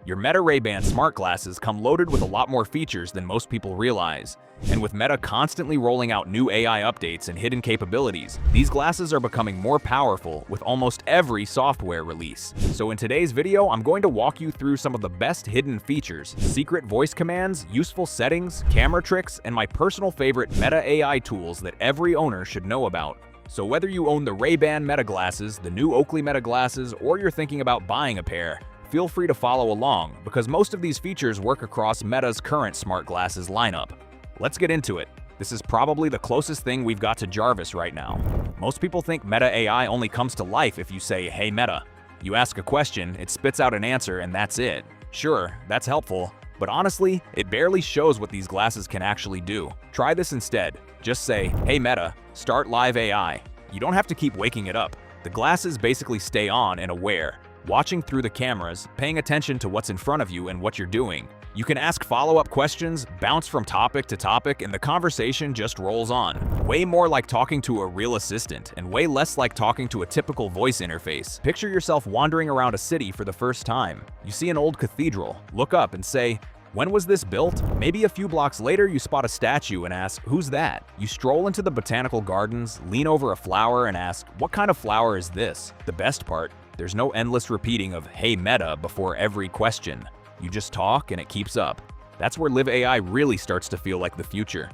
Your Meta Ray-Ban smart glasses come loaded with a lot more features than most people realize. And with Meta constantly rolling out new AI updates and hidden capabilities, these glasses are becoming more powerful with almost every software release. So in today's video, I'm going to walk you through some of the best hidden features, secret voice commands, useful settings, camera tricks, and my personal favorite Meta AI tools that every owner should know about. So whether you own the Ray-Ban Meta glasses, the new Oakley Meta glasses, or you're thinking about buying a pair, feel free to follow along, because most of these features work across Meta's current smart glasses lineup. Let's get into it. This is probably the closest thing we've got to Jarvis right now. Most people think Meta AI only comes to life if you say, "Hey Meta." You ask a question, it spits out an answer, and that's it. Sure, that's helpful, but honestly, it barely shows what these glasses can actually do. Try this instead. Just say, "Hey Meta, start live AI." You don't have to keep waking it up. The glasses basically stay on and aware, watching through the cameras, paying attention to what's in front of you and what you're doing. You can ask follow-up questions, bounce from topic to topic, and the conversation just rolls on. Way more like talking to a real assistant, and way less like talking to a typical voice interface. Picture yourself wandering around a city for the first time. You see an old cathedral, look up and say, "When was this built?" Maybe a few blocks later you spot a statue and ask, "Who's that?" You stroll into the botanical gardens, lean over a flower and ask, "What kind of flower is this?" The best part, there's no endless repeating of "Hey Meta" before every question. You just talk and it keeps up. That's where Live AI really starts to feel like the future.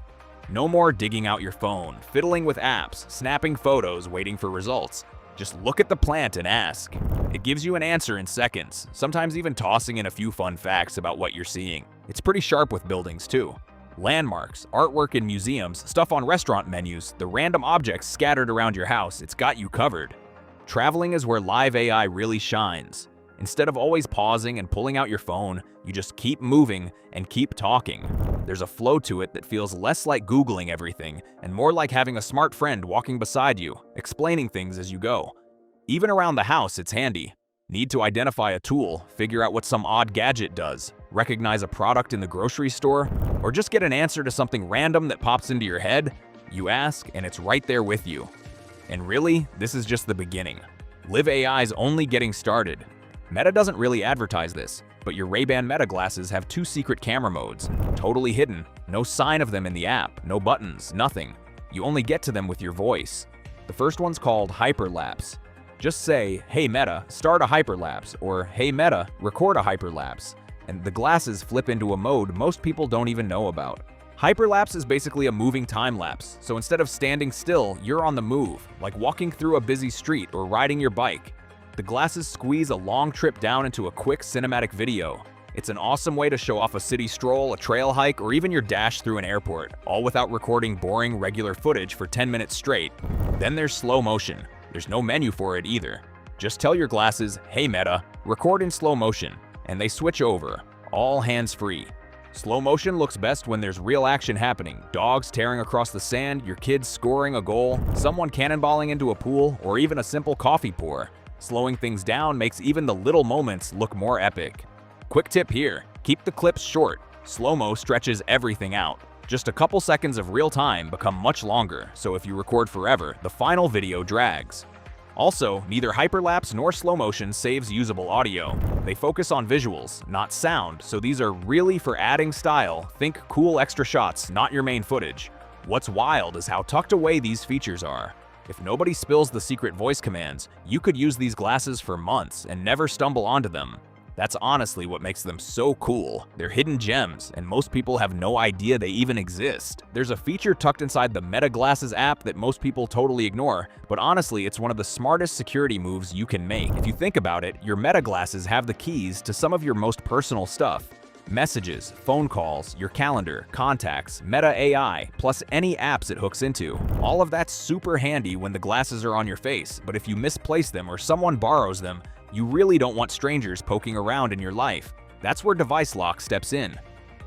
No more digging out your phone, fiddling with apps, snapping photos, waiting for results. Just look at the plant and ask. It gives you an answer in seconds, sometimes even tossing in a few fun facts about what you're seeing. It's pretty sharp with buildings too. Landmarks, artwork in museums, stuff on restaurant menus, the random objects scattered around your house, it's got you covered. Traveling is where Live AI really shines. Instead of always pausing and pulling out your phone, you just keep moving and keep talking. There's a flow to it that feels less like Googling everything and more like having a smart friend walking beside you, explaining things as you go. Even around the house, it's handy. Need to identify a tool, figure out what some odd gadget does, recognize a product in the grocery store, or just get an answer to something random that pops into your head? You ask, and it's right there with you. And really, this is just the beginning. Live AI's only getting started. Meta doesn't really advertise this, but your Ray-Ban Meta glasses have two secret camera modes, totally hidden, no sign of them in the app, no buttons, nothing. You only get to them with your voice. The first one's called Hyperlapse. Just say, "Hey Meta, start a hyperlapse," or "Hey Meta, record a hyperlapse," and the glasses flip into a mode most people don't even know about. Hyperlapse is basically a moving time-lapse, so instead of standing still, you're on the move, like walking through a busy street or riding your bike. The glasses squeeze a long trip down into a quick cinematic video. It's an awesome way to show off a city stroll, a trail hike, or even your dash through an airport, all without recording boring regular footage for 10 minutes straight. Then there's slow motion. There's no menu for it either. Just tell your glasses, "Hey Meta, record in slow motion," and they switch over, all hands-free. Slow motion looks best when there's real action happening. Dogs tearing across the sand, your kids scoring a goal, someone cannonballing into a pool, or even a simple coffee pour. Slowing things down makes even the little moments look more epic. Quick tip here, keep the clips short. Slow-mo stretches everything out. Just a couple seconds of real time become much longer, so if you record forever, the final video drags. Also, neither hyperlapse nor slow motion saves usable audio. They focus on visuals, not sound, so these are really for adding style. Think cool extra shots, not your main footage. What's wild is how tucked away these features are. If nobody spills the secret voice commands, you could use these glasses for months and never stumble onto them. That's honestly what makes them so cool. They're hidden gems, and most people have no idea they even exist. There's a feature tucked inside the Meta Glasses app that most people totally ignore, but honestly, it's one of the smartest security moves you can make. If you think about it, your Meta Glasses have the keys to some of your most personal stuff. Messages, phone calls, your calendar, contacts, Meta AI, plus any apps it hooks into. All of that's super handy when the glasses are on your face, but if you misplace them or someone borrows them, you really don't want strangers poking around in your life. That's where device lock steps in.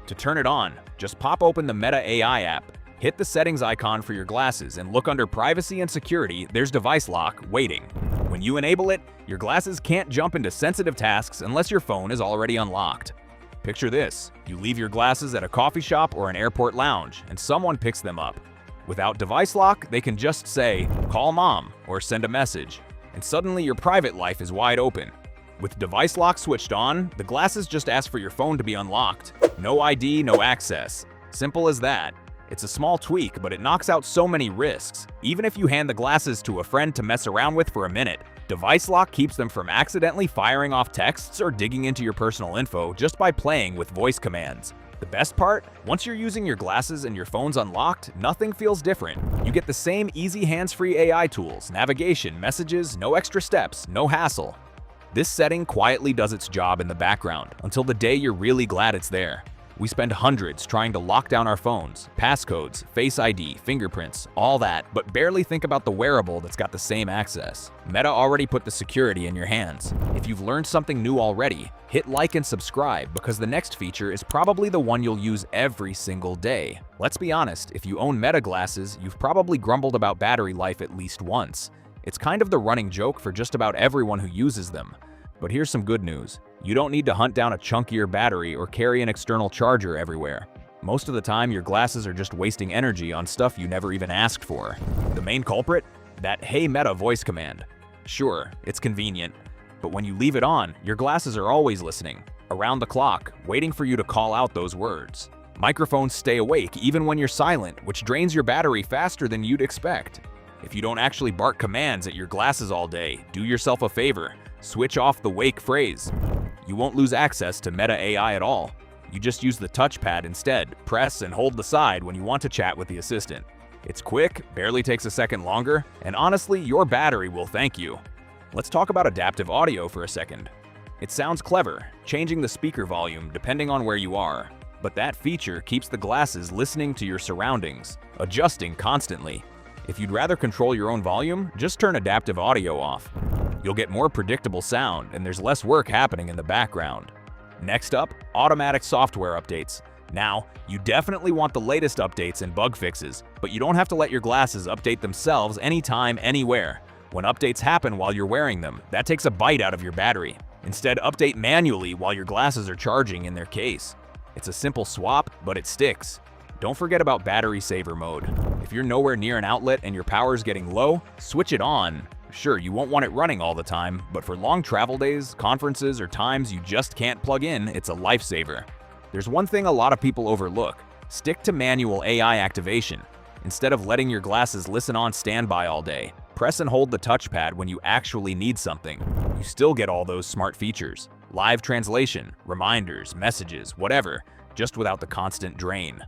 To turn it on, just pop open the Meta AI app, hit the settings icon for your glasses, and look under Privacy and Security, there's device lock waiting. When you enable it, your glasses can't jump into sensitive tasks unless your phone is already unlocked. Picture this, you leave your glasses at a coffee shop or an airport lounge, and someone picks them up. Without device lock, they can just say, "Call mom," or send a message, and suddenly your private life is wide open. With device lock switched on, the glasses just ask for your phone to be unlocked. No ID, no access. Simple as that. It's a small tweak, but it knocks out so many risks. Even if you hand the glasses to a friend to mess around with for a minute, device lock keeps them from accidentally firing off texts or digging into your personal info just by playing with voice commands. The best part? Once you're using your glasses and your phone's unlocked, nothing feels different. You get the same easy hands-free AI tools, navigation, messages, no extra steps, no hassle. This setting quietly does its job in the background until the day you're really glad it's there. We spend hundreds trying to lock down our phones, passcodes, Face ID, fingerprints, all that, but barely think about the wearable that's got the same access. Meta already put the security in your hands. If you've learned something new already, hit like and subscribe because the next feature is probably the one you'll use every single day. Let's be honest, if you own Meta glasses, you've probably grumbled about battery life at least once. It's kind of the running joke for just about everyone who uses them. But here's some good news. You don't need to hunt down a chunkier battery or carry an external charger everywhere. Most of the time, your glasses are just wasting energy on stuff you never even asked for. The main culprit? That "Hey Meta" voice command. Sure, it's convenient, but when you leave it on, your glasses are always listening, around the clock, waiting for you to call out those words. Microphones stay awake even when you're silent, which drains your battery faster than you'd expect. If you don't actually bark commands at your glasses all day, do yourself a favor. Switch off the wake phrase. You won't lose access to Meta AI at all. You just use the touchpad instead, press and hold the side when you want to chat with the assistant. It's quick, barely takes a second longer, and honestly, your battery will thank you. Let's talk about adaptive audio for a second. It sounds clever, changing the speaker volume depending on where you are, but that feature keeps the glasses listening to your surroundings, adjusting constantly. If you'd rather control your own volume, just turn adaptive audio off. You'll get more predictable sound, and there's less work happening in the background. Next up, automatic software updates. Now, you definitely want the latest updates and bug fixes, but you don't have to let your glasses update themselves anytime, anywhere. When updates happen while you're wearing them, that takes a bite out of your battery. Instead, update manually while your glasses are charging in their case. It's a simple swap, but it sticks. Don't forget about battery saver mode. If you're nowhere near an outlet and your power's getting low, switch it on. Sure, you won't want it running all the time, but for long travel days, conferences, or times you just can't plug in, it's a lifesaver. There's one thing a lot of people overlook. Stick to manual AI activation. Instead of letting your glasses listen on standby all day, press and hold the touchpad when you actually need something. You still get all those smart features. Live translation, reminders, messages, whatever, just without the constant drain.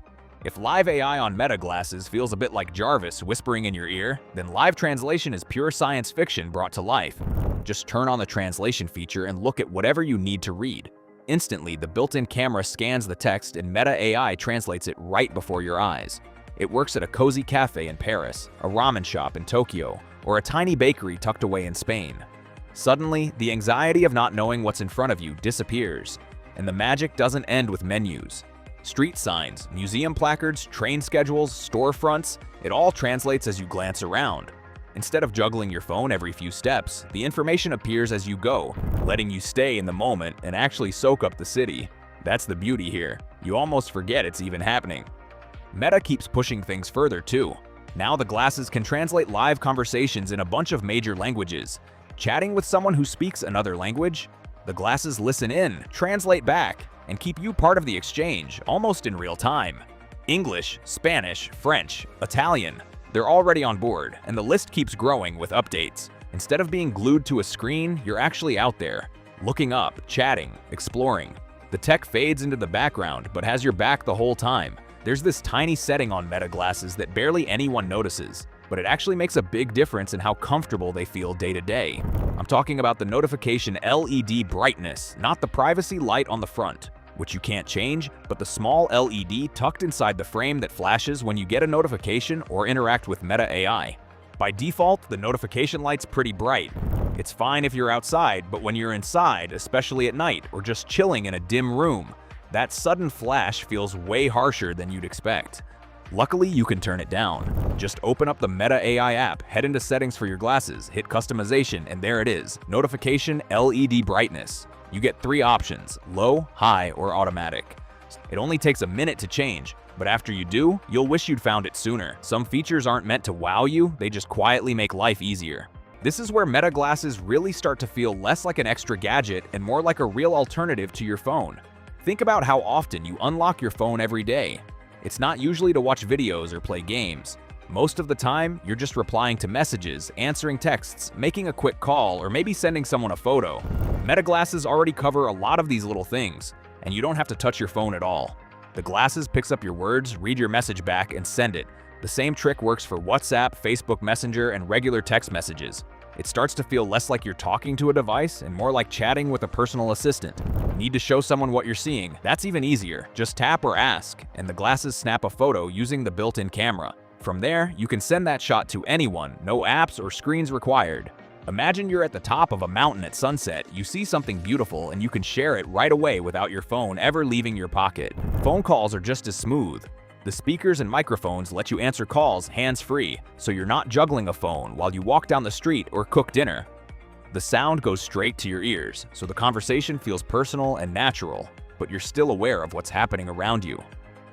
If live AI on Meta glasses feels a bit like Jarvis whispering in your ear, then live translation is pure science fiction brought to life. Just turn on the translation feature and look at whatever you need to read. Instantly, the built-in camera scans the text and Meta AI translates it right before your eyes. It works at a cozy cafe in Paris, a ramen shop in Tokyo, or a tiny bakery tucked away in Spain. Suddenly, the anxiety of not knowing what's in front of you disappears, and the magic doesn't end with menus. Street signs, museum placards, train schedules, storefronts, it all translates as you glance around. Instead of juggling your phone every few steps, the information appears as you go, letting you stay in the moment and actually soak up the city. That's the beauty here. You almost forget it's even happening. Meta keeps pushing things further too. Now the glasses can translate live conversations in a bunch of major languages. Chatting with someone who speaks another language? The glasses listen in, translate back, and keep you part of the exchange, almost in real time. English, Spanish, French, Italian, they're already on board, and the list keeps growing with updates. Instead of being glued to a screen, you're actually out there, looking up, chatting, exploring. The tech fades into the background, but has your back the whole time. There's this tiny setting on Meta glasses that barely anyone notices, but it actually makes a big difference in how comfortable they feel day to day. I'm talking about the notification LED brightness, not the privacy light on the front, which you can't change, but the small LED tucked inside the frame that flashes when you get a notification or interact with Meta AI. By default, the notification light's pretty bright. It's fine if you're outside, but when you're inside, especially at night or just chilling in a dim room, that sudden flash feels way harsher than you'd expect. Luckily, you can turn it down. Just open up the Meta AI app, head into settings for your glasses, hit customization, and there it is, notification LED brightness. You get 3 options, low, high, or automatic. It only takes a minute to change, but after you do, you'll wish you'd found it sooner. Some features aren't meant to wow you, they just quietly make life easier. This is where Meta glasses really start to feel less like an extra gadget and more like a real alternative to your phone. Think about how often you unlock your phone every day. It's not usually to watch videos or play games. Most of the time, you're just replying to messages, answering texts, making a quick call, or maybe sending someone a photo. Meta glasses already cover a lot of these little things, and you don't have to touch your phone at all. The glasses picks up your words, read your message back, and send it. The same trick works for WhatsApp, Facebook Messenger, and regular text messages. It starts to feel less like you're talking to a device and more like chatting with a personal assistant. Need to show someone what you're seeing? That's even easier. Just tap or ask, and the glasses snap a photo using the built-in camera. From there, you can send that shot to anyone, no apps or screens required. Imagine you're at the top of a mountain at sunset, you see something beautiful, and you can share it right away without your phone ever leaving your pocket. Phone calls are just as smooth. The speakers and microphones let you answer calls hands-free, so you're not juggling a phone while you walk down the street or cook dinner. The sound goes straight to your ears, so the conversation feels personal and natural, but you're still aware of what's happening around you.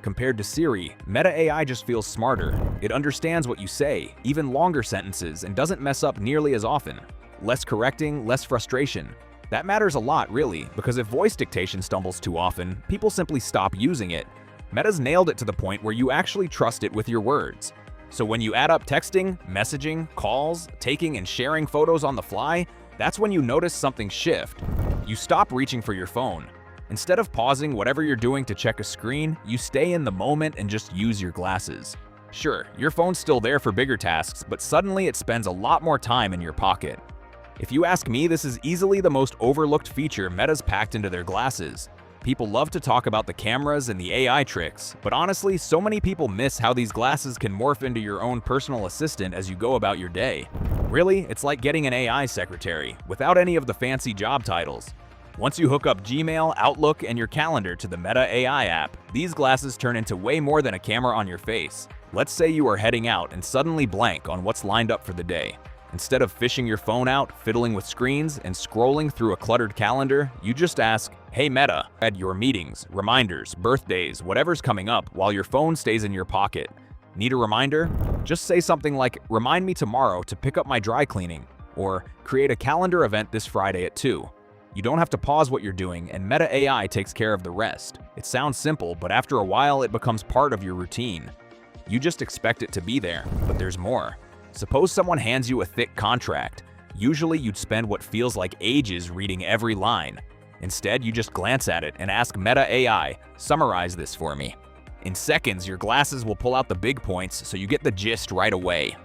Compared to Siri, Meta AI just feels smarter. It understands what you say, even longer sentences, and doesn't mess up nearly as often. Less correcting, less frustration. That matters a lot, really, because if voice dictation stumbles too often, people simply stop using it. Meta's nailed it to the point where you actually trust it with your words. So when you add up texting, messaging, calls, taking and sharing photos on the fly, that's when you notice something shift. You stop reaching for your phone. Instead of pausing whatever you're doing to check a screen, you stay in the moment and just use your glasses. Sure, your phone's still there for bigger tasks, but suddenly it spends a lot more time in your pocket. If you ask me, this is easily the most overlooked feature Meta's packed into their glasses. People love to talk about the cameras and the AI tricks, but honestly, so many people miss how these glasses can morph into your own personal assistant as you go about your day. Really, it's like getting an AI secretary, without any of the fancy job titles. Once you hook up Gmail, Outlook, and your calendar to the Meta AI app, these glasses turn into way more than a camera on your face. Let's say you are heading out and suddenly blank on what's lined up for the day. Instead of fishing your phone out, fiddling with screens, and scrolling through a cluttered calendar, you just ask, "Hey Meta, add your meetings, reminders, birthdays, whatever's coming up while your phone stays in your pocket." Need a reminder? Just say something like, "Remind me tomorrow to pick up my dry cleaning," or "Create a calendar event this Friday at 2. You don't have to pause what you're doing, and Meta AI takes care of the rest. It sounds simple, but after a while it becomes part of your routine. You just expect it to be there, but there's more. Suppose someone hands you a thick contract. Usually you'd spend what feels like ages reading every line. Instead, you just glance at it and ask Meta AI, "Summarize this for me." In seconds, your glasses will pull out the big points so you get the gist right away.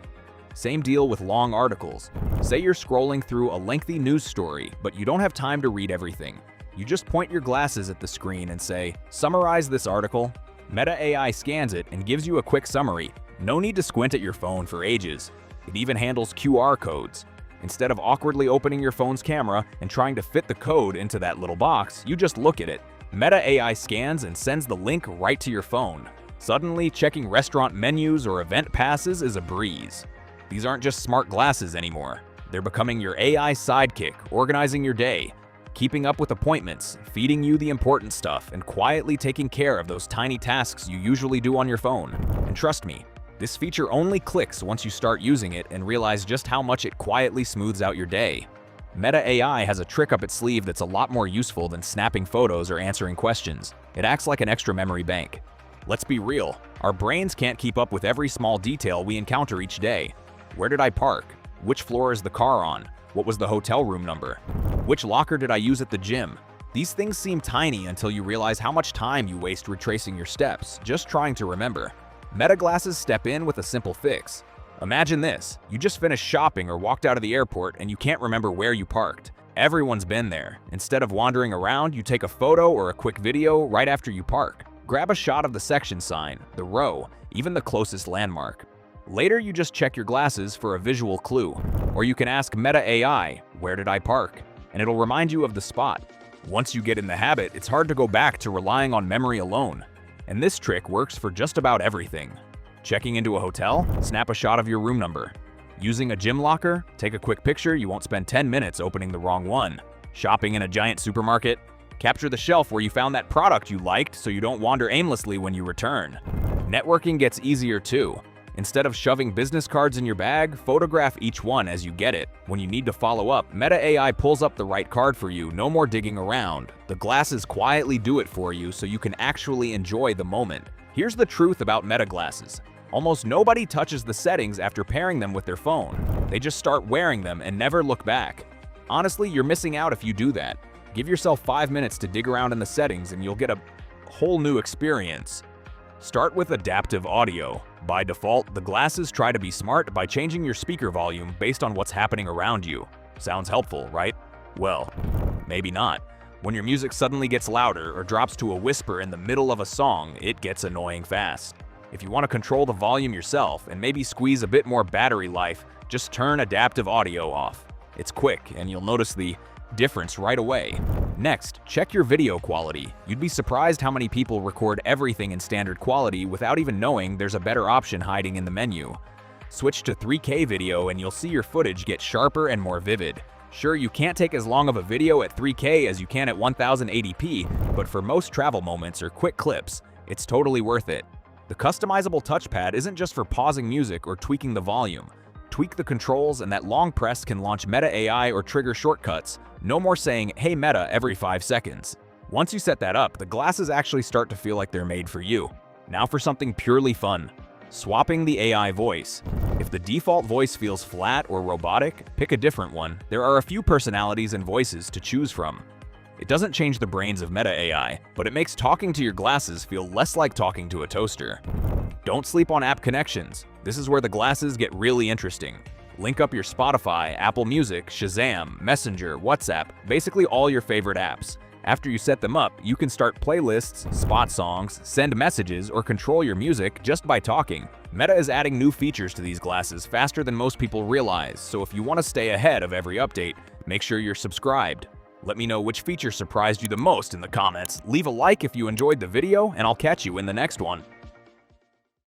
Same deal with long articles. Say you're scrolling through a lengthy news story, but you don't have time to read everything. You just point your glasses at the screen and say, "Summarize this article." Meta AI scans it and gives you a quick summary. No need to squint at your phone for ages. It even handles QR codes. Instead of awkwardly opening your phone's camera and trying to fit the code into that little box, you just look at it. Meta AI scans and sends the link right to your phone. Suddenly, checking restaurant menus or event passes is a breeze. These aren't just smart glasses anymore. They're becoming your AI sidekick, organizing your day, keeping up with appointments, feeding you the important stuff, and quietly taking care of those tiny tasks you usually do on your phone. And trust me, this feature only clicks once you start using it and realize just how much it quietly smooths out your day. Meta AI has a trick up its sleeve that's a lot more useful than snapping photos or answering questions. It acts like an extra memory bank. Let's be real, our brains can't keep up with every small detail we encounter each day. Where did I park? Which floor is the car on? What was the hotel room number? Which locker did I use at the gym? These things seem tiny until you realize how much time you waste retracing your steps, just trying to remember. Meta glasses step in with a simple fix. Imagine this, you just finished shopping or walked out of the airport and you can't remember where you parked. Everyone's been there. Instead of wandering around, you take a photo or a quick video right after you park. Grab a shot of the section sign, the row, even the closest landmark. Later, you just check your glasses for a visual clue. Or you can ask Meta AI, "Where did I park?" and it'll remind you of the spot. Once you get in the habit, it's hard to go back to relying on memory alone. And this trick works for just about everything. Checking into a hotel? Snap a shot of your room number. Using a gym locker? Take a quick picture, you won't spend 10 minutes opening the wrong one. Shopping in a giant supermarket? Capture the shelf where you found that product you liked so you don't wander aimlessly when you return. Networking gets easier too. Instead of shoving business cards in your bag, photograph each one as you get it. When you need to follow up, Meta AI pulls up the right card for you, no more digging around. The glasses quietly do it for you so you can actually enjoy the moment. Here's the truth about Meta glasses. Almost nobody touches the settings after pairing them with their phone. They just start wearing them and never look back. Honestly, you're missing out if you do that. Give yourself 5 minutes to dig around in the settings and you'll get a whole new experience. Start with adaptive audio. By default, the glasses try to be smart by changing your speaker volume based on what's happening around you. Sounds helpful, right? Well, maybe not. When your music suddenly gets louder or drops to a whisper in the middle of a song, it gets annoying fast. If you want to control the volume yourself and maybe squeeze a bit more battery life, just turn adaptive audio off. It's quick and you'll notice the difference right away. Next, check your video quality. You'd be surprised how many people record everything in standard quality without even knowing there's a better option hiding in the menu. Switch to 3K video and you'll see your footage get sharper and more vivid. Sure, you can't take as long of a video at 3K as you can at 1080p, but for most travel moments or quick clips, it's totally worth it. The customizable touchpad isn't just for pausing music or tweaking the volume. Tweak the controls and that long press can launch Meta AI or trigger shortcuts. No more saying, "Hey Meta," every 5 seconds. Once you set that up, the glasses actually start to feel like they're made for you. Now for something purely fun. Swapping the AI voice. If the default voice feels flat or robotic, pick a different one. There are a few personalities and voices to choose from. It doesn't change the brains of Meta AI, but it makes talking to your glasses feel less like talking to a toaster. Don't sleep on app connections. This is where the glasses get really interesting. Link up your Spotify, Apple Music, Shazam, Messenger, WhatsApp, basically all your favorite apps. After you set them up, you can start playlists, spot songs, send messages, or control your music just by talking. Meta is adding new features to these glasses faster than most people realize, so if you want to stay ahead of every update, make sure you're subscribed. Let me know which feature surprised you the most in the comments. Leave a like if you enjoyed the video, and I'll catch you in the next one.